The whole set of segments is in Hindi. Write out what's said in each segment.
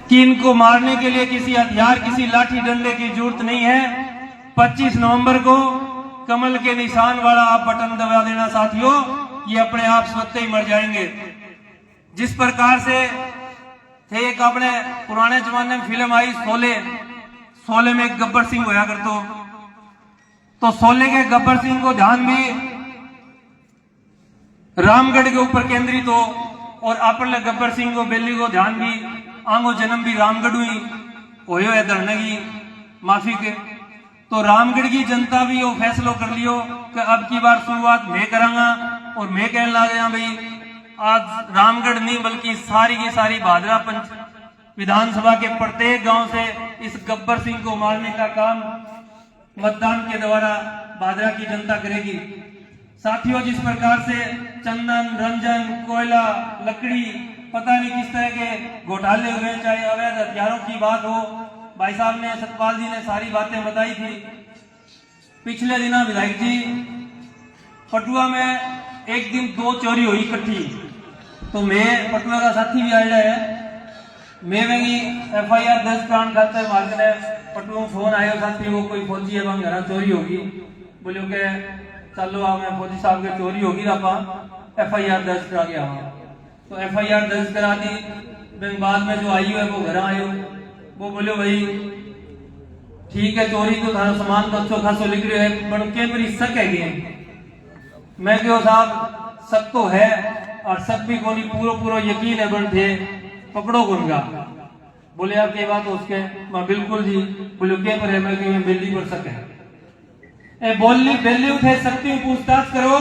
कि इनको मारने के लिए किसी हथियार, किसी लाठी डंडे की जरूरत नहीं है। 25 नवंबर को कमल के निशान वाला आप बटन दबा देना साथियों, ये अपने आप स्वतः ही मर जाएंगे। जिस प्रकार से थे, एक अपने पुराने जमाने में फिल्म आई शोले, शोले में एक गब्बर सिंह होया करतो, तो शोले के गब्बर सिंह को ध्यान भी रामगढ़ के ऊपर केंद्रित हो, और अपन गब्बर सिंह को बेली को ध्यान भी आंगो जन्म भी रामगढ़ ही होयो है धरने की माफी के। तो रामगढ़ की जनता भी वो फैसलो कर लियो कि अब की बार शुरुआत मैं करांगा, और मैं कहने लग गया भाई आज रामगढ़ नहीं बल्कि सारी की सारी भादरा विधानसभा के प्रत्येक गांव से इस गब्बर सिंह को मारने का काम मतदान के द्वारा भादरा की जनता करेगी। साथियों, जिस प्रकार से चंदन, रंजन, कोयला, लकड़ी, पता नहीं किस तरह के घोटाले हुए, चाहे अवैध हथियारों की बात हो, भाई साहब ने, सतपाल जी ने सारी बातें बताई थी। पिछले दिनों विधायक जी पटुआ में एक दिन 2 चोरी हुई इकट्ठी, तो मैं पटुआ का साथी भी आया है, मैं वही FIR 10 प्राण खाते मार्ग ने पटुआ फोन आयो साथी वो कोई फौजी है वहां घर चोरी होगी, बोलियो के चलो आ मैं फौजी साहब के चोरी होगी आप FIR 10 करा गया। तो FIR 10 करा दी। बाद में जो आई है वो घर आयो, वो बोलो भाई ठीक है चोरी तो थारा सामान तो अच्छो खासो लिख रहे है, पर के पर शक है। मैं क्यों साहब शक तो है, और शक भी कोनी पूरा यकीन है बन थे पकड़ो गुनगा। बोले आप के बात हो उसके, मैं बिल्कुल जी। बोलो के पर है, मैं क्यों बिल्ली पर शक है। बोली बेली उठे सकती हूँ, पूछताछ करो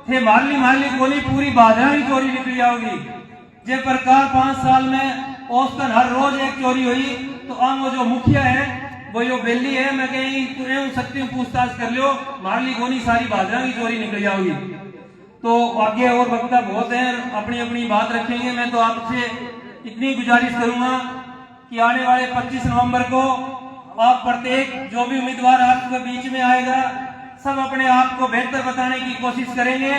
थे मारली कोनी पूरी बाधा ही चोरी निकली जाओगी। जे प्रकार 5 साल में औसतन हर रोज एक चोरी हुई, तो आम जो मुखिया है वो यो बेली है, मैं कहीं सकती हूँ पूछताछ कर लियो, मारली कोनी सारी बाधा की चोरी निकल जाओगी। तो आगे और वक्ता बहुत है, अपनी अपनी बात रखेंगे। मैं तो आपसे इतनी गुजारिश करूंगा कि आने वाले 25 नवंबर को आप प्रत्येक जो भी उम्मीदवार आपके बीच में आएगा, सब अपने आप को बेहतर बताने की कोशिश करेंगे,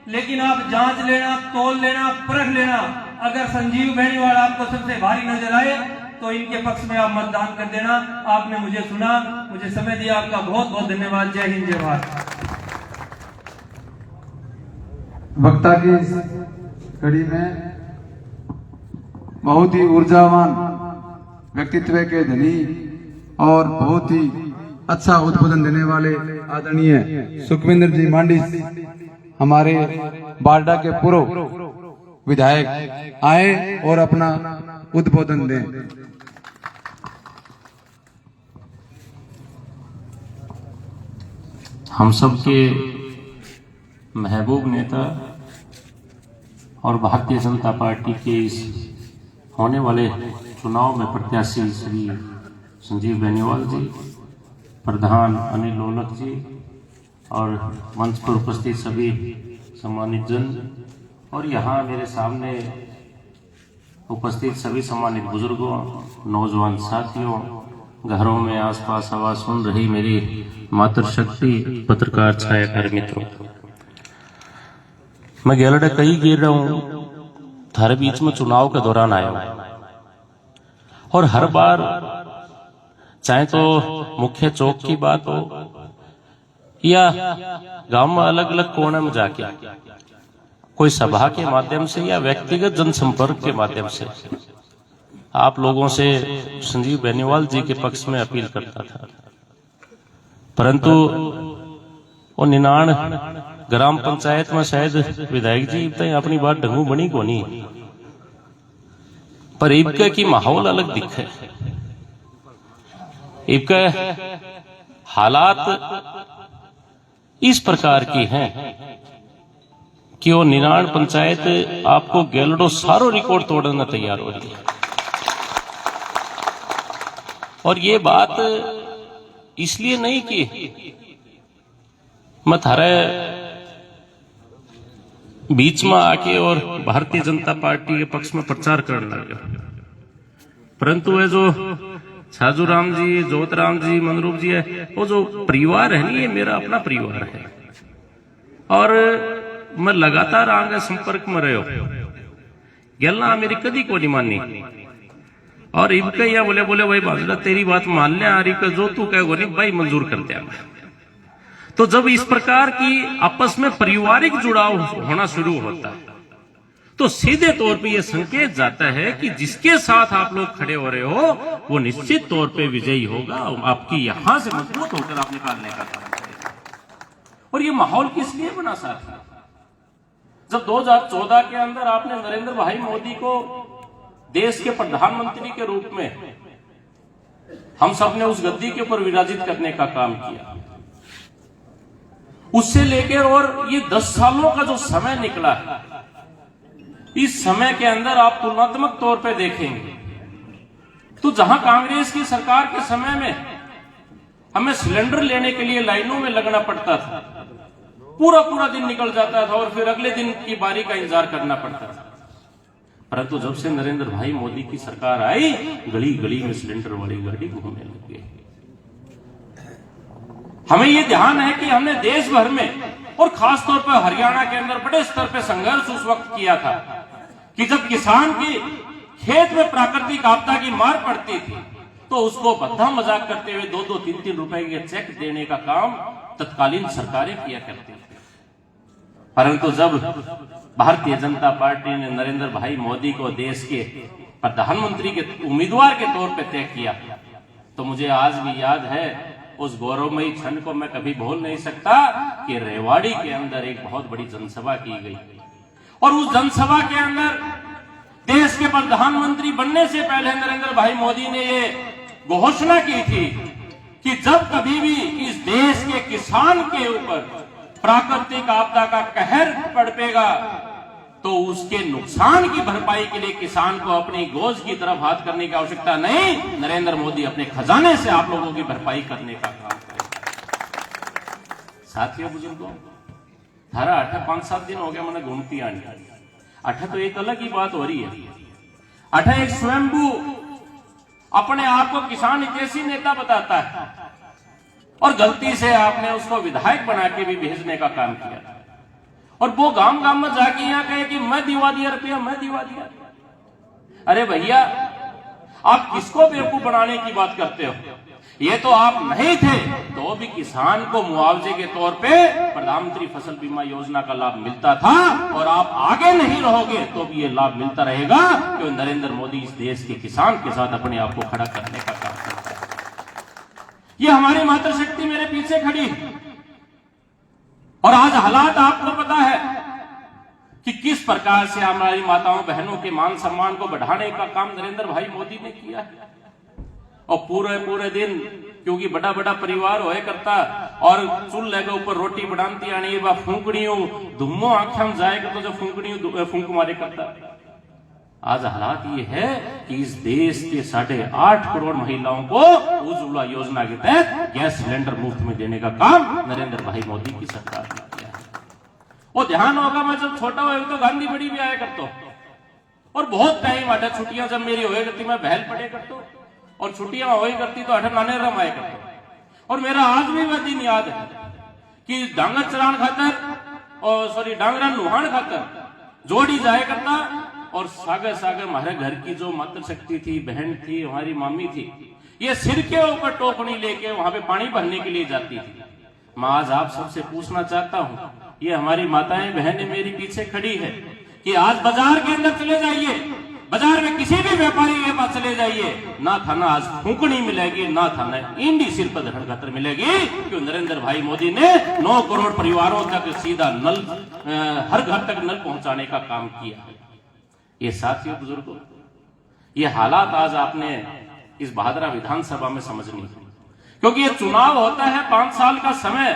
लेकिन आप जांच लेना, तोल लेना, परख लेना। अगर संजीव बेनीवाल आपको सबसे भारी नजर आए तो इनके पक्ष में आप मतदान कर देना। आपने मुझे सुना, मुझे समय दिया, आपका बहुत बहुत धन्यवाद। जय हिंद, जय भारत। वक्ता की कड़ी में बहुत ही ऊर्जावान व्यक्तित्व के धनी और बहुत ही अच्छा उद्बोधन देने वाले आदरणीय सुखविंदर जी मांडी हमारे बारडा के पूर्व विधायक आए और अपना उद्बोधन दें। हम सबके महबूब नेता और भारतीय जनता पार्टी के इस होने वाले चुनाव में प्रत्याशी श्री संजीव बेनीवाल जी, प्रधान अनिल लोलक जी और मंच पर उपस्थित सभी सम्मानित जन, और यहाँ मेरे सामने उपस्थित सभी सम्मानित बुजुर्गों, नौजवान साथियों, घरों में आसपास आवाज सुन रही मेरी मातृशक्ति पत्रकार छायाकार मित्रों, मैं गैलडा कई गिर रहा हूं, थारे बीच में चुनाव के दौरान आया हूं, और हर बार चाहे तो मुख्य चौक की बात हो या गांव में अलग अलग कोने में जाके कोई सभा के माध्यम से या व्यक्तिगत जनसंपर्क के माध्यम से आप लोगों से संजीव बेनीवाल जी के पक्ष में अपील करता था, परंतु वो 99 ग्राम पंचायत में शायद विधायक जी तक अपनी बात ढंगू बनी को नहीं, पर इबका की माहौल अलग दिखे। इबका हालात इस प्रकार की हैं कि वो 99 पंचायत आपको गैलडो सारो रिकॉर्ड तोड़ने तैयार हो रही है। और ये बात इसलिए नहीं कि मैं थारे बीच में आके और भारतीय जनता पार्टी के पक्ष में प्रचार करने लगा, परंतु वे जो साजूराम जी, ज्योतराम जी, मनरूप जी है, वो जो परिवार है नहीं, ये मेरा अपना परिवार है और मैं लगातार आगे संपर्क में रहो। गलना मेरी कदी को नहीं मानी, और इनका यहाँ बोले बोले भाई बाजरा तेरी बात मान ले, आरी का जो तू कहेगा नहीं भाई मंजूर कर दिया। तो जब इस प्रकार की आपस में पारिवारिक जुड़ाव होना शुरू होता है तो सीधे तौर पे यह संकेत जाता है कि जिसके साथ आप लोग खड़े हो रहे हो वो निश्चित तौर पे विजयी होगा, आपकी यहां से मजबूत होकर आप निकालने का काम करेगा। और ये माहौल किस लिए बना साथी? जब 2014 के अंदर आपने नरेंद्र भाई मोदी को देश के प्रधानमंत्री के रूप में हम सब ने उस गद्दी के ऊपर विराजित करने का काम किया, उससे लेकर और ये 10 सालों का जो समय निकला है, इस समय के अंदर आप तुलनात्मक तौर पे देखेंगे तो जहां कांग्रेस की सरकार के समय में हमें सिलेंडर लेने के लिए लाइनों में लगना पड़ता था, पूरा पूरा दिन निकल जाता था और फिर अगले दिन की बारी का इंतजार करना पड़ता था। परंतु जब से नरेंद्र भाई मोदी की सरकार आई, गली गली में सिलेंडर वाली गाड़ी घूमने लग गई। हमें यह ध्यान है कि हमने देश भर में और खासतौर पर हरियाणा के अंदर बड़े स्तर पर संघर्ष उस वक्त किया था कि जब किसान की खेत में प्राकृतिक आपदा की मार पड़ती थी तो उसको बद्धा मजाक करते हुए 2-2, 3-3 रुपए के चेक देने का काम तत्कालीन सरकारें किया करती थी। परंतु जब भारतीय जनता पार्टी ने नरेंद्र भाई मोदी को देश के प्रधानमंत्री के उम्मीदवार के तौर पर तय किया तो मुझे आज भी याद है, उस गौरवमयी क्षण को मैं कभी भूल नहीं सकता कि रेवाड़ी के अंदर एक बहुत बड़ी जनसभा की गई और उस जनसभा के अंदर देश के प्रधानमंत्री बनने से पहले नरेंद्र भाई मोदी ने ये घोषणा की थी कि जब कभी भी इस देश के किसान के ऊपर प्राकृतिक आपदा का कहर पड़ेगा तो उसके नुकसान की भरपाई के लिए किसान को अपनी गोद की तरफ हाथ करने की आवश्यकता नहीं, नरेंद्र मोदी अपने खजाने से आप लोगों की भरपाई करने का काम करेगा। साथियों बुजुर्गों, धारा 5-7 दिन हो गया मैंने घूमती आनी, 8 तो एक अलग ही बात हो रही है। 8 एक स्वयंभू अपने आप को किसान हितैषी नेता बताता है और गलती से आपने उसको विधायक बना के भी भेजने का काम किया और वो गांव गांव में जाके यहाँ कहे कि मैं दिवा दिया रुपया, मैं दिवा दिया। अरे भैया, आप किसको बेवकूफ बनाने की बात करते हो? ये तो आप नहीं थे तो भी किसान को मुआवजे के तौर पे प्रधानमंत्री फसल बीमा योजना का लाभ मिलता था और आप आगे नहीं रहोगे तो भी ये लाभ मिलता रहेगा क्योंकि नरेंद्र मोदी इस देश के किसान के साथ अपने आप को खड़ा करने का काम करता है। ये हमारी मातृशक्ति मेरे पीछे खड़ी है और आज हालात आपको पता है कि किस प्रकार से हमारी माताओं बहनों के मान सम्मान को बढ़ाने का काम नरेंद्र भाई मोदी ने किया है। और पूरे दिन क्योंकि बड़ा बड़ा परिवार होए करता और चूल्हे के ऊपर रोटी बनाती आनी व फूंकड़ियों धुम्मो आंखों में जाएगा तो जो फूंकड़ियों फूंक मारे करता। आज हालात ये है कि इस देश के 8.5 करोड़ महिलाओं को उज्ज्वला योजना के तहत गैस सिलेंडर मुफ्त में देने का काम नरेंद्र भाई मोदी की सरकार ने किया है। और ध्यान होगा, मैं जब छोटा हुआ तो गांधी बड़ी भी आया करता और बहुत टाइम आटा छुट्टियां जब मेरी होए करती मैं बहल पड़े करता और छुट्टियां हो करती तो 8 नाने रम आया करता। और मेरा आज भी वह दिन याद है कि डांगर चरान खातर डांगरा नुहान खातर जोड़ी जाया करता और सागर सागर हमारे घर की जो मातृशक्ति थी, बहन थी, हमारी मामी थी, ये सिर के ऊपर टोकनी लेके वहां पे पानी भरने के लिए जाती थी। मैं आज आप सबसे पूछना चाहता हूं, ये हमारी माताएं बहनें मेरी पीछे खड़ी है कि आज बाजार के अंदर चले जाइए, बाजार में किसी भी व्यापारी के पास चले जाइए, ना थाना आज फूंकनी मिलेगी, ना थाना इंडी सिर पर धड़ खातर मिलेगी क्यों नरेंद्र भाई मोदी ने 9 करोड़ परिवारों तक सीधा नल, हर घर तक नल पहुंचाने का काम किया। ये साथियों बुजुर्गों, ये हालात आज आपने इस बहादुरा विधानसभा में समझनी है क्योंकि ये चुनाव होता है 5 साल का समय।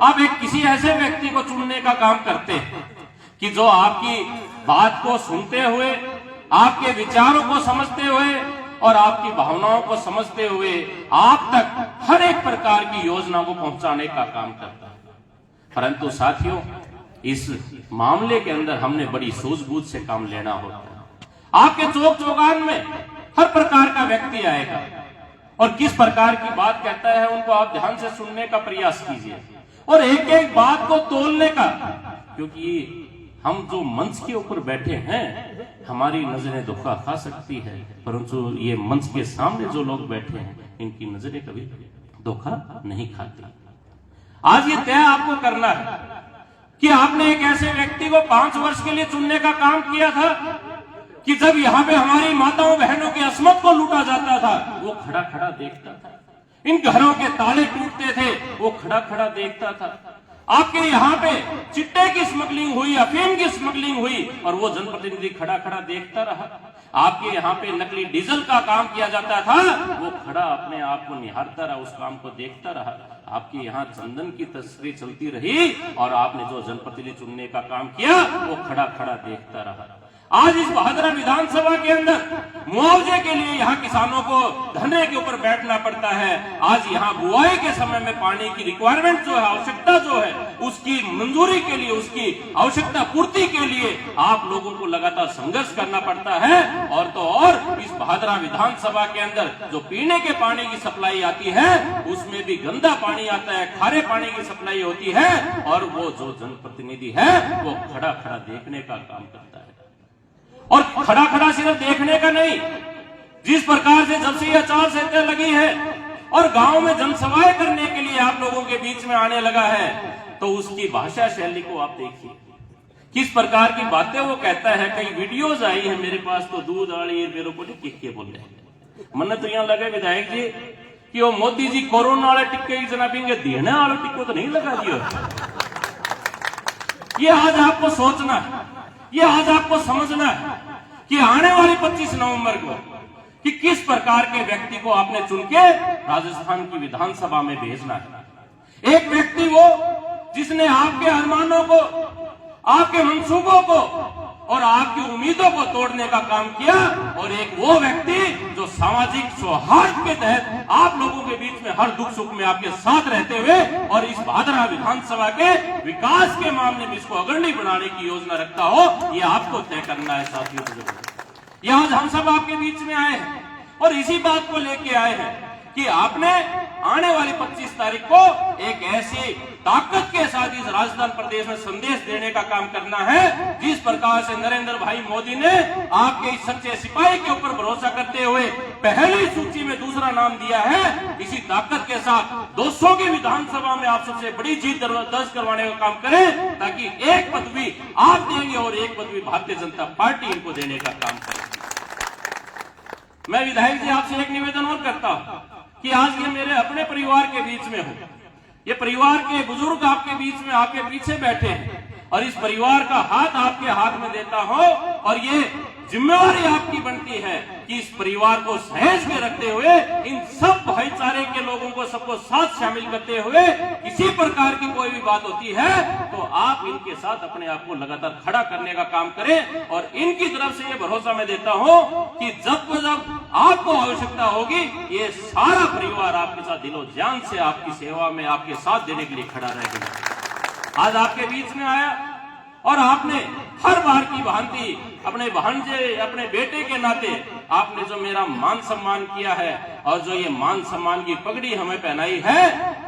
आप एक किसी ऐसे व्यक्ति को चुनने का काम करते हैं कि जो आपकी बात को सुनते हुए, आपके विचारों को समझते हुए और आपकी भावनाओं को समझते हुए आप तक हर एक प्रकार की योजना को पहुंचाने का काम करता है। परंतु साथियों, इस मामले के अंदर हमने बड़ी सूझबूझ से काम लेना होता है। आपके चौक चौगान में हर प्रकार का व्यक्ति आएगा और किस प्रकार की बात कहता है उनको आप ध्यान से सुनने का प्रयास कीजिए और एक एक बात को तोलने का, क्योंकि हम जो मंच के ऊपर बैठे हैं, हमारी नजरें धोखा खा सकती है, परंतु ये मंच के सामने जो लोग बैठे हैं, इनकी नजरें कभी धोखा नहीं खाती। आज ये तय आपको करना है कि आपने एक ऐसे व्यक्ति को 5 वर्ष के लिए चुनने का काम किया था कि जब यहां पे हमारी माताओं बहनों की अस्मत को लूटा जाता था, वो खड़ा खड़ा देखता था। इन घरों के ताले टूटते थे, वो खड़ा खड़ा देखता था। आपके यहाँ पे चिट्टे की स्मगलिंग हुई, अफीम की स्मगलिंग हुई, और वो जनप्रतिनिधि खड़ा खड़ा देखता रहा। आपके यहाँ पे नकली डीजल का काम किया जाता था, वो खड़ा अपने आप को निहारता रहा, उस काम को देखता रहा। आपके यहाँ चंदन की तस्करी चलती रही, और आपने जो जनप्रतिनिधि चुनने का काम किया, वो खड़ा खड़ा देखता रहा। आज इस बहादुरा विधानसभा के अंदर मुआवजे के लिए यहाँ किसानों को धरने के ऊपर बैठना पड़ता है। आज यहाँ बुआई के समय में पानी की रिक्वायरमेंट जो है, आवश्यकता जो है, उसकी मंजूरी के लिए, उसकी आवश्यकता पूर्ति के लिए आप लोगों को लगातार संघर्ष करना पड़ता है। और तो और इस बहादुरा विधानसभा के अंदर जो पीने के पानी की सप्लाई आती है, उसमें भी गंदा पानी आता है, खारे पानी की सप्लाई होती है, और वो जो जनप्रतिनिधि है वो खड़ा खड़ा देखने का काम करता है। और खड़ा खड़ा सिर्फ देखने का नहीं, जिस प्रकार से जब से ये आचार संहिता लगी है और गांव में जनसभाएं करने के लिए आप लोगों के बीच में आने लगा है, तो उसकी भाषा शैली को आप देखिए, किस प्रकार की बातें वो कहता है। कई वीडियोज आई है मेरे पास, तो दूध आड़ी मेरे को टिक्के बोले हैं। मन तो यहाँ लगे विधायक जी कि वो मोदी जी कोरोना वाले टिक्के की जनाबेंगे, देने वाले टिक्को तो नहीं लगा दियो। ये आज आपको सोचना है, ये आज आपको समझना है कि आने वाली 25 नवंबर को कि किस प्रकार के व्यक्ति को आपने चुन के राजस्थान की विधानसभा में भेजना है। एक व्यक्ति वो जिसने आपके अरमानों को, आपके मंसूबों को और आपकी उम्मीदों को तोड़ने का काम किया, और एक वो व्यक्ति जो सामाजिक सौहार्द के तहत आप लोगों के बीच में हर दुख सुख में आपके साथ रहते हुए और इस बहादुरा विधानसभा के विकास के मामले में इसको अग्रणी बनाने की योजना रखता हो, ये आपको तय करना है साथियों। ये आज हम सब आपके बीच में आए हैं और इसी बात को लेके आए हैं कि आपने आने वाली 25 तारीख को एक ऐसी ताकत के साथ इस राजस्थान प्रदेश में संदेश देने का काम करना है, जिस प्रकार से नरेंद्र भाई मोदी ने आपके इस सच्चे सिपाही के ऊपर भरोसा करते हुए पहली सूची में दूसरा नाम दिया है। इसी ताकत के साथ 200 की विधानसभा में आप सबसे बड़ी जीत दर्ज करवाने का काम करें, ताकि एक पदवी आप देंगे और एक पदवी भारतीय जनता पार्टी इनको देने का काम करे। मैं विधायक जी आपसे एक निवेदन और करता हूं कि आज ये मेरे अपने परिवार के बीच में हो, ये परिवार के बुजुर्ग आपके बीच में आपके पीछे बैठे हैं, और इस परिवार का हाथ आपके हाथ में देता हो, और ये जिम्मेवारी आपकी बनती है कि इस परिवार को सहेज के रखते हुए इन सब भाईचारे के लोगों को सबको साथ शामिल करते हुए किसी प्रकार की कोई भी बात होती है तो आप इनके साथ अपने आप को लगातार खड़ा करने का काम करें। और इनकी तरफ से ये भरोसा मैं देता हूं कि जब आपको आवश्यकता होगी, ये सारा परिवार आपके साथ दिलो जान से आपकी सेवा में आपके साथ देने के लिए खड़ा रहेगा। आज आपके बीच में आया और आपने हर बार की भांति अपने भांजे, अपने बेटे के नाते आपने जो मेरा मान सम्मान किया है, और जो ये मान सम्मान की पगड़ी हमें पहनाई है,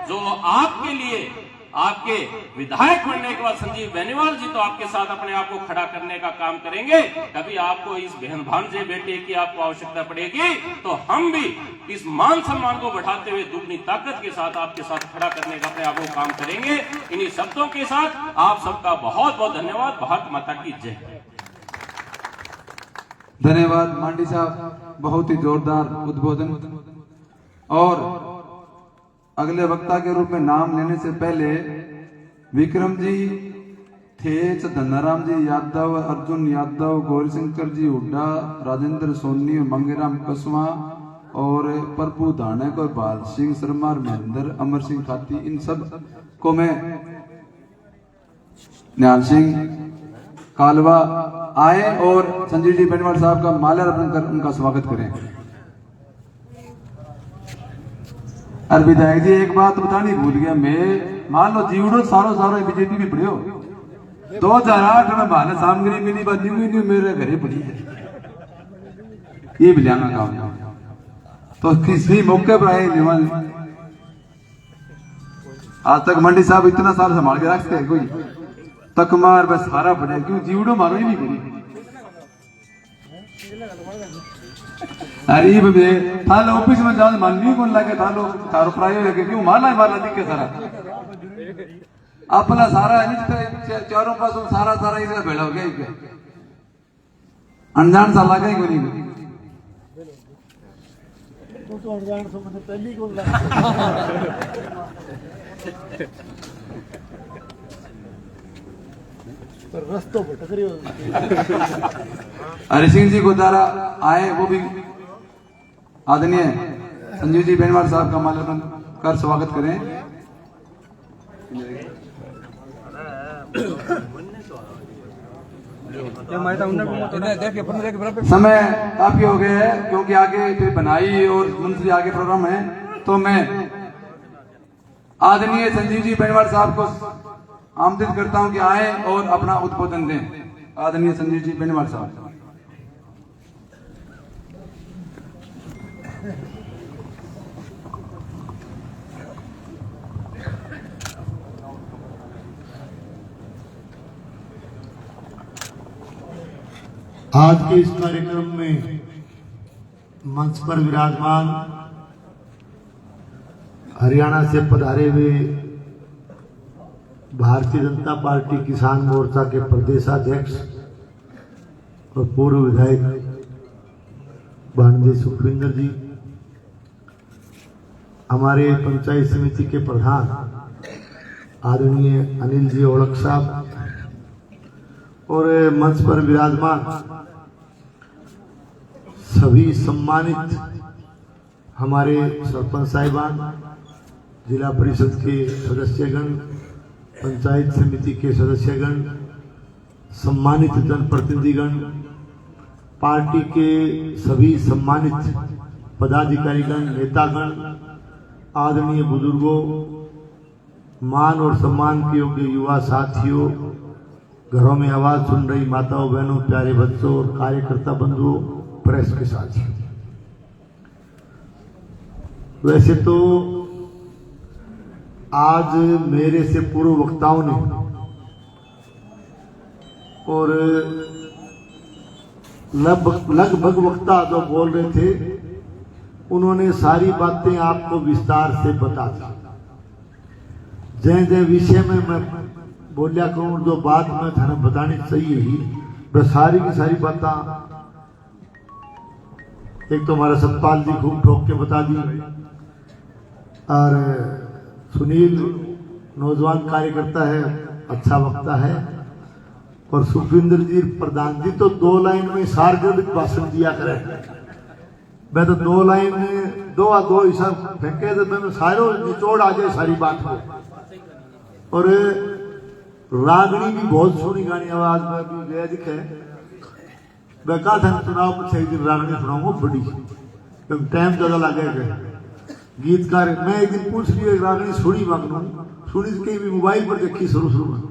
जो आपके लिए आपके विधायक बनने के बाद संजीव बेनीवाल जी तो आपके साथ अपने आप को खड़ा करने का काम करेंगे। कभी आपको इस बहन भांजे बेटे की आपको आवश्यकता पड़ेगी तो हम भी इस मान सम्मान को बढ़ाते हुए दुगनी ताकत के साथ आपके साथ खड़ा करने का अपने आप को काम करेंगे। इन्हीं शब्दों के साथ आप सबका बहुत बहुत धन्यवाद। भारत माता की जय। धन्यवाद मांडी साहब, बहुत ही जोरदार उद्बोधन। और अगले वक्ता के रूप में नाम लेने से पहले विक्रम जी, थेच, धनाराम जी यादव, अर्जुन यादव, गौरीशंकर जी हुड्डा, राजेंद्र सोनी, मंगेराम कसवा और प्रभु धानक और बाल सिंह शर्मा, महेंद्र, अमर सिंह खाती, इन सब को मैं निहाल सिंह कालवा आए और संजीव जी बेनीवाल साहब का माल्यार्पण कर उनका स्वागत करें। और विधायक जी एक बात बतानी भूल गया मैं, मान लो जीवड़ो सारो बीजेपी में पड़े हो, 2008 में भाने सामग्री मिली बात नहीं मेरे घरे पड़ी है, ये बिलाना काम। तो किसी मौके पर आए निमन, आज तक मंडी साहब इतना साल संभाल के रखते हैं कोई, तक मार बस हारा पड़े क्यों जीवड़ो मारो ही नहीं करी अरे बे थाल ऑफिस में जान माननी कौन लागे थालो थारो प्रायो लगे क्यों मारला दिखे सारा आपला सारा चारों पासों सारा इधर भेड़ा हो गया अनजान सा लगा ही कोई नहीं तो अनजान से मुझे पहली को पर रस्तों भटक रही हो हरि सिंह जी को द्वारा आए वो भी आदरणीय संजीव जी बेनवाल साहब का माल्यार्पण कर स्वागत करें। समय काफी हो गया है क्योंकि आगे फिर बनाई और मंत्री आगे प्रोग्राम है, तो मैं आदरणीय संजीव जी बेनवाल साहब को आमंत्रित करता हूं कि आए और अपना उद्बोधन दें। आदरणीय संजीव जी बेनवाल साहब। आज के इस कार्यक्रम में मंच पर विराजमान हरियाणा से पधारे हुए भारतीय जनता पार्टी किसान मोर्चा के प्रदेशाध्यक्ष और पूर्व विधायक भानुदेव सुखविंदर जी, हमारे पंचायत समिति के प्रधान आदरणीय अनिल जी ओलख साहब और मंच पर विराजमान सभी सम्मानित हमारे सरपंच साहिबान, जिला परिषद के सदस्यगण, पंचायत समिति के सदस्यगण, सम्मानित जनप्रतिनिधिगण, पार्टी के सभी सम्मानित पदाधिकारीगण, नेतागण, आदरणीय बुजुर्गों, मान और सम्मान के योग्य युवा साथियों, घरों में आवाज सुन रही माताओं बहनों, प्यारे बच्चों और कार्यकर्ता बंधुओं, प्रेस के साथियों। वैसे तो आज मेरे से पूर्व वक्ताओं ने और लगभग वक्ता जो बोल रहे थे उन्होंने सारी बातें आपको विस्तार से बता दी। जय विषय में मैं बोलिया करूं जो बात मैं थाने बतानी चाहिए ही वह सारी की सारी बातें एक तो हमारा सतपाल जी खूब ठोक के बता दी और सुनील नौजवान कार्यकर्ता है, अच्छा वक्ता है, और सुखविंदर जी प्रधान जी तो 2 लाइन में सार्वजनिक भाषण दिया करें। मैं तो 2 लाइन में 2 हिसाब फेंके तो मैं सारों निचोड़ आ जाए सारी बात को। और रागनी भी बहुत सोनी गानी आवाज में भी गया दिखे। मैं कहा था चुनाव में 6 दिन रागनी सुनाऊंगा बड़ी, क्योंकि टाइम ज्यादा लगेगा। गीतकार मैं एक दिन पूछ लिया रागनी सुनी मांगू सुनी कहीं भी मोबाइल पर देखी शुरू में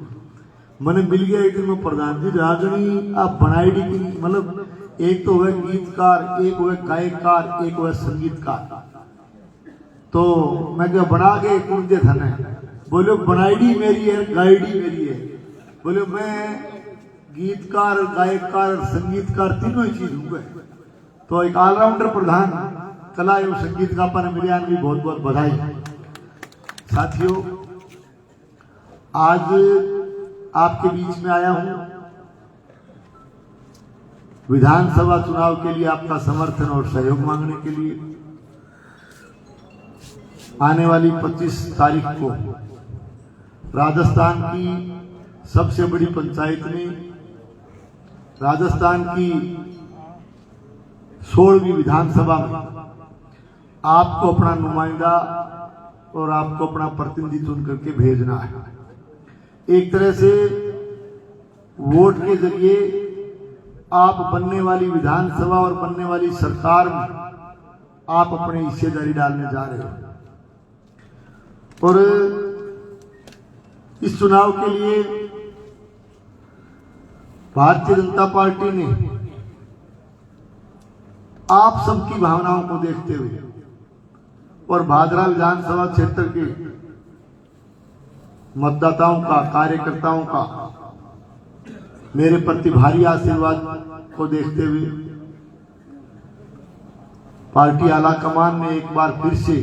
मैंने मिल गया एक दिन में प्रधान जी रागनी आप बनाई डी की मतलब एक तो हुआ गीतकार, एक हुआ गायककार, एक हुआ संगीतकार। तो मैं क्या बना के कौन दे था ना बोलो बनाईडी मेरी है गाइडी मेरी है। बोले मैं गीतकार, गायककार, संगीतकार तीनों ही चीज हूँ। तो एक ऑलराउंडर प्रधान कला एवं संगीत का पर मिलियान भी बहुत बहुत बधाई। साथियों, आज आपके बीच में आया हूं विधानसभा चुनाव के लिए आपका समर्थन और सहयोग मांगने के लिए। आने वाली 25 तारीख को राजस्थान की सबसे बड़ी पंचायत में, राजस्थान की 16वीं विधानसभा में आपको अपना नुमाइंदा और आपको अपना प्रतिनिधि चुन करके भेजना है। एक तरह से वोट के जरिए आप बनने वाली विधानसभा और बनने वाली सरकार में आप अपनी हिस्सेदारी डालने जा रहे हो। और इस चुनाव के लिए भारतीय जनता पार्टी ने आप सबकी भावनाओं को देखते हुए और भादरा विधानसभा क्षेत्र के मतदाताओं का, कार्यकर्ताओं का मेरे प्रति भारी आशीर्वाद को देखते हुए पार्टी आला कमान ने एक बार फिर से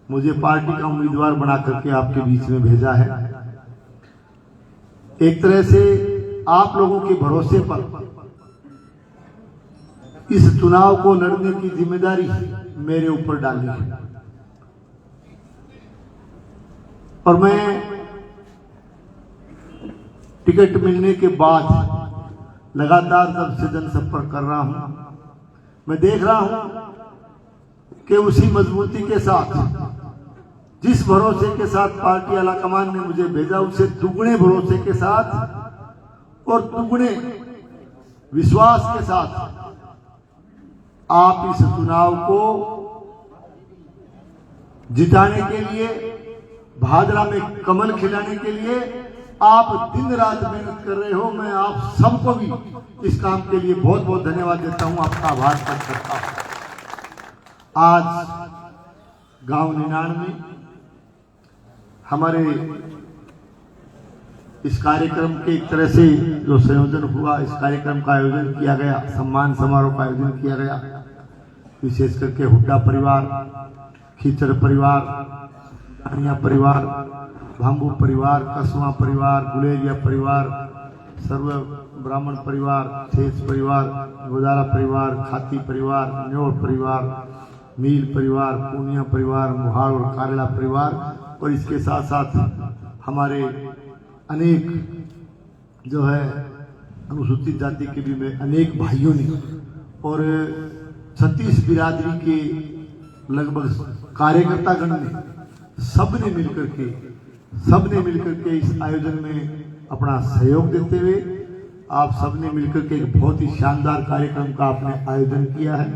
मुझे पार्टी का उम्मीदवार बना करके आपके बीच में भेजा है। एक तरह से आप लोगों के भरोसे पर इस चुनाव को लड़ने की जिम्मेदारी मेरे ऊपर डाली है और मैं टिकट मिलने के बाद लगातार तब से जनसंपर्क कर रहा हूं। मैं देख रहा हूं कि उसी मजबूती के साथ, जिस भरोसे के साथ पार्टी आला कमान ने मुझे भेजा, उससे दुगने भरोसे के साथ और दुगने विश्वास के साथ आप इस चुनाव को जिताने के लिए, भादरा में कमल खिलाने के लिए आप दिन रात मेहनत कर रहे हो। मैं आप सबको भी इस काम के लिए बहुत बहुत धन्यवाद देता हूं, आपका आभार व्यक्त करता हूं। आज गांव 99 हमारे इस कार्यक्रम के एक तरह से जो संयोजन हुआ, इस कार्यक्रम का आयोजन किया गया, सम्मान समारोह का आयोजन किया गया, विशेष करके हुड्डा परिवार, खीचर परिवार, अनिया परिवार, भांबू परिवार, कसवा परिवार, गुलेरिया परिवार, सर्व ब्राह्मण परिवार, शेष परिवार, गोदारा परिवार, खाती परिवार, न्योड़ परिवार, मील परिवार, पूनिया परिवार, मुहाड़ और कारेला परिवार, और इसके साथ साथ हमारे अनेक जो है अनुसूचित जाति के भी में अनेक भाइयों ने और 36 बिरादरी के लगभग कार्यकर्ता गण ने सबने मिलकर के इस आयोजन में अपना सहयोग देते हुए आप सबने मिलकर के एक बहुत ही शानदार कार्यक्रम का आपने आयोजन किया है।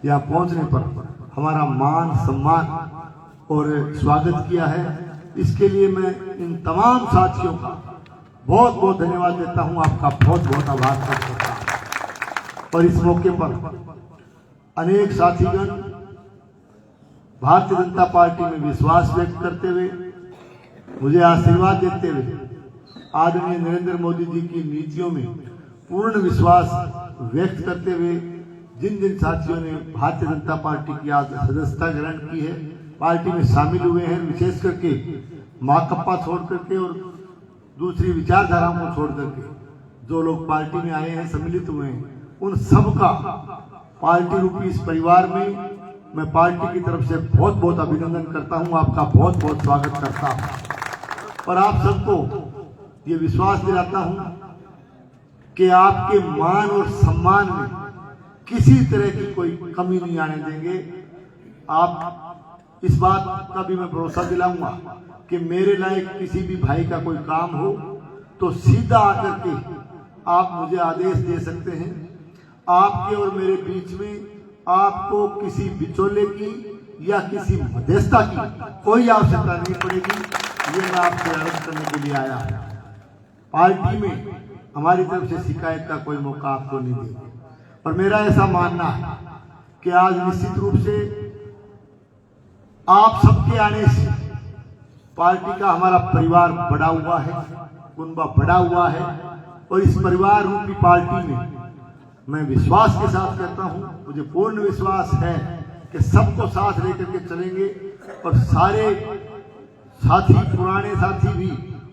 यहाँ पहुंचने पर हमारा मान सम्मान और स्वागत किया है। इसके लिए मैं इन तमाम साथियों का बहुत बहुत धन्यवाद देता हूं, आपका बहुत बहुत आभार व्यक्त करता हूं। और इस मौके पर अनेक साथीगण भारतीय जनता पार्टी में विश्वास व्यक्त करते हुए, मुझे आशीर्वाद देते हुए, आदरणीय नरेंद्र मोदी जी की नीतियों में पूर्ण विश्वास व्यक्त करते हुए जिन जिन साथियों ने भारतीय जनता पार्टी की आज सदस्यता ग्रहण की है, पार्टी में शामिल हुए हैं, विशेष करके माकप्पा छोड़ करके और दूसरी विचारधाराओं को छोड़ करके जो लोग पार्टी में आए हैं, सम्मिलित हुए हैं, उन सबका पार्टी रूपी इस परिवार में मैं पार्टी की तरफ से बहुत बहुत अभिनंदन करता हूं, आपका बहुत बहुत स्वागत करता हूं और आप सबको ये विश्वास दिलाता हूं कि आपके मान और सम्मान में किसी तरह की कोई कमी नहीं आने देंगे। आप इस बात का भी मैं भरोसा दिलाऊंगा कि मेरे लायक किसी भी भाई का कोई काम हो तो सीधा आकर के आप मुझे आदेश दे सकते हैं। आपके और मेरे बीच में आपको किसी बिचौले की या किसी मध्यस्थता की कोई आवश्यकता नहीं पड़ेगी। ये मैं आपसे अर्ज करने के लिए आया हूं। पार्टी में हमारी तरफ से शिकायत का कोई मौका आपको नहीं देंगे और मेरा ऐसा मानना है कि आज निश्चित रूप से आप सबके आने से पार्टी का हमारा परिवार बड़ा हुआ है, कुनबा बड़ा हुआ है और इस परिवार रूपी पार्टी में मैं विश्वास के साथ कहता हूं, मुझे पूर्ण विश्वास है कि सबको साथ लेकर के चलेंगे और सारे साथी, पुराने साथी भी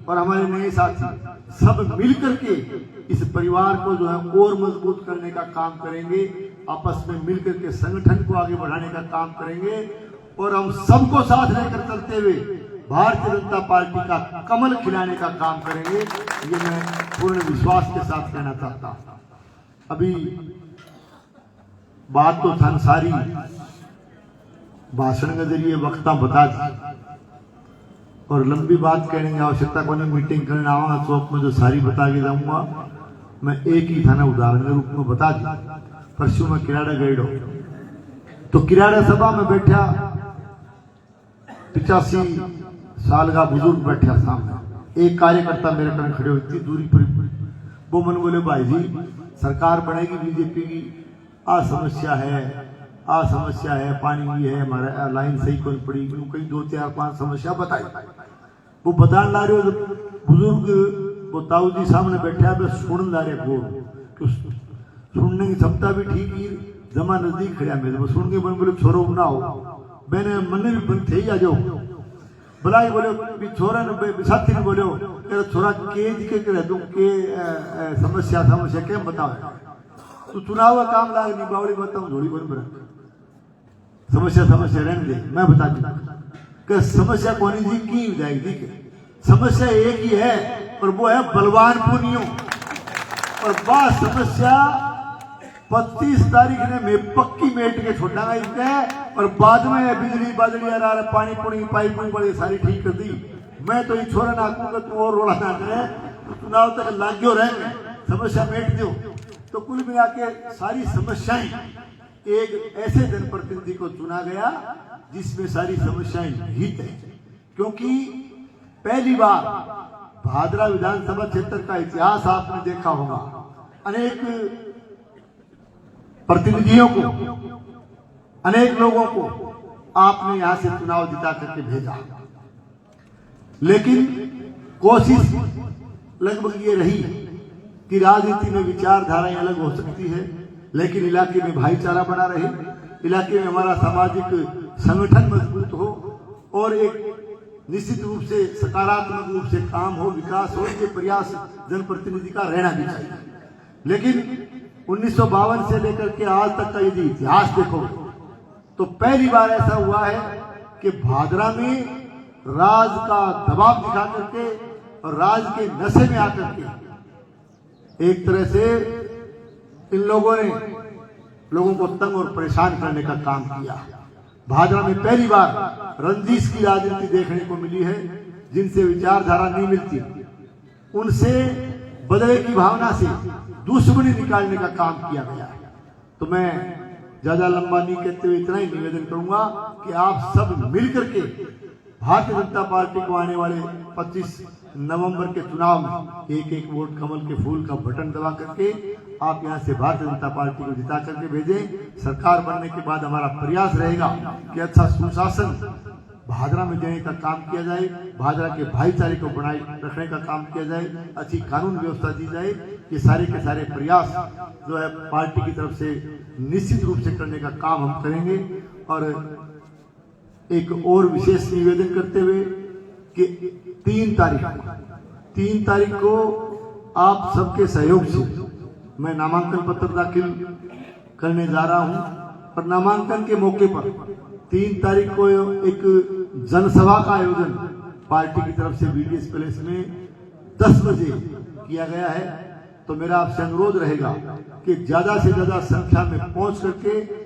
और हमारे नए साथी सब मिलकर के इस परिवार को जो है और मजबूत करने का काम करेंगे, आपस में मिलकर के संगठन को आगे बढ़ाने का काम करेंगे और हम सबको साथ लेकर चलते हुए भारतीय जनता पार्टी का कमल खिलाने का काम करेंगे। ये मैं पूर्ण विश्वास के साथ कहना चाहता हूं। अभी बात तो था सारी भाषण के जरिए वक्ता बता दी और लंबी बात कहने की आवश्यकता को नहीं, मीटिंग करने आऊंगा चौक में जो सारी बता के जाऊंगा मैं एक ही थाना उदाहरण के रूप में बता दी। परसों में किराड़ा गए तो किराड़ा सभा में बैठा 85 साल का बुजुर्ग बैठा सामने, एक कार्यकर्ता मेरे कारण खड़े हुए, इतनी दूरी पर वो मन बोले भाई जी सरकार बनेगी बीजेपी की, आ समस्या है, पानी की है, हमारा लाइन सही कौन पड़ी, कहीं 2, 4, 5 समस्या बताई। वो बताने ला रहे हो बुजुर्ग वो ताऊ जी सामने बैठा है, बस सुन ला रहे बोल, तो सुनने की क्षमता भी ठीक ही, जमा नजदीक खड़ा मेरे, वो सुन के बन बोले छोरो ना हो, मैंने मन भी बन थे आ जाओ, भलाई बोले छोरा ने साथी ने बोलो छोरा के दिखे रह दूं के समस्या क्या बताओ, तो चुनाव का काम लाग नहीं बावड़ी बताऊं थोड़ी बोल पर समस्या रहने दे, मैं बता दूं कि समस्या कौन जी की हो जाएगी, समस्या एक ही है और वो है बलवान पुनियों, और वह समस्या 25 तारीख ने मैं पक्की मेट के छोड़ागा इनके, और बाद में बिजली बादली आ रहा पानी पुणी पाइप बड़ी सारी ठीक कर दी। मैं तो ये छोरा ना आकूंगा तू और रोड़ा ना करे, तो चुनाव तक लाग्यो रहेंगे, समस्या मेट दो। तो कुल मिला के सारी समस्याएं एक ऐसे जनप्रतिनिधि को चुना गया जिसमें सारी समस्याएं हित है, क्योंकि पहली बार भादरा विधानसभा क्षेत्र का इतिहास आपने देखा होगा, अनेक प्रतिनिधियों को, अनेक लोगों को आपने यहां से चुनाव जिता करके भेजा, लेकिन कोशिश लगभग ये रही कि राजनीति में विचारधाराएं अलग हो सकती है, लेकिन इलाके में भाईचारा बना रहे, इलाके में हमारा सामाजिक संगठन मजबूत हो और एक निश्चित रूप से सकारात्मक रूप से काम हो, विकास हो, ये प्रयास जनप्रतिनिधि का रहना भी चाहिए। लेकिन 1952 से लेकर के आज तक का यदि इतिहास देखो तो पहली बार ऐसा हुआ है कि भादरा में राज का दबाव दिखा करके और राज के नशे में आकर के एक तरह से इन लोगों ने लोगों को तंग और परेशान करने का काम किया। भादरा में पहली बार रंजिश की राजनीति देखने को मिली है, जिनसे विचारधारा नहीं मिलती, उनसे बदले की भावना से दुश्मनी निकालने का काम किया गया है। तो मैं ज्यादा लंबा नहीं कहते हुए इतना ही निवेदन करूंगा कि आप सब मिलकर के भारतीय जनता पार्टी को आने वाले 25 नवंबर के चुनाव में एक एक वोट कमल के फूल का बटन दबा करके आप यहां से भारतीय जनता पार्टी को जिता करके भेजें। सरकार बनने के बाद हमारा प्रयास रहेगा कि अच्छा सुशासन भादरा में देने का काम किया जाए, भादरा के भाईचारे को बनाए रखने का काम किया जाए, अच्छी कानून व्यवस्था दी जाए। ये सारे के सारे प्रयास जो है पार्टी की तरफ से निश्चित रूप से करने का काम हम करेंगे। और एक और विशेष निवेदन करते हुए कि 3 तारीख को आप सबके सहयोग से मैं नामांकन पत्र दाखिल करने जा रहा हूं, और नामांकन के मौके पर 3 तारीख को एक जनसभा का आयोजन पार्टी की तरफ से बीडीएस पैलेस में 10 बजे किया गया है। तो मेरा आपसे अनुरोध रहेगा कि ज्यादा से ज्यादा संख्या में पहुंच करके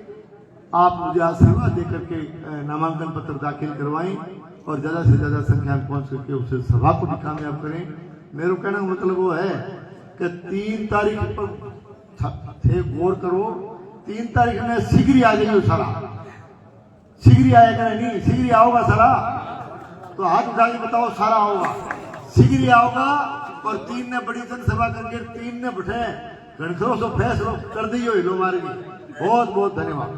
आप मुझे आशीर्वाद देकर के नामांकन पत्र दाखिल करवाएं और ज्यादा से ज्यादा संख्या में पहुंच करके उस सभा को भी कामयाब करें। मेरे कहने का मतलब वो है कि 3 तारीख पर थे गौर करो, 3 तारीख में शीघ्र ही आ जाइए, सारा शीघ्र ही आएगा, नहीं शीघ्र ही आओगा सारा, तो हाथ उठा के बताओ सारा होगा, शीघ्र ही आओगा। और 3 ने बड़ी जनसभा करके 3 ने बैठे घंटों से फैसला कर दिए लो मारेगी। बहुत बहुत धन्यवाद।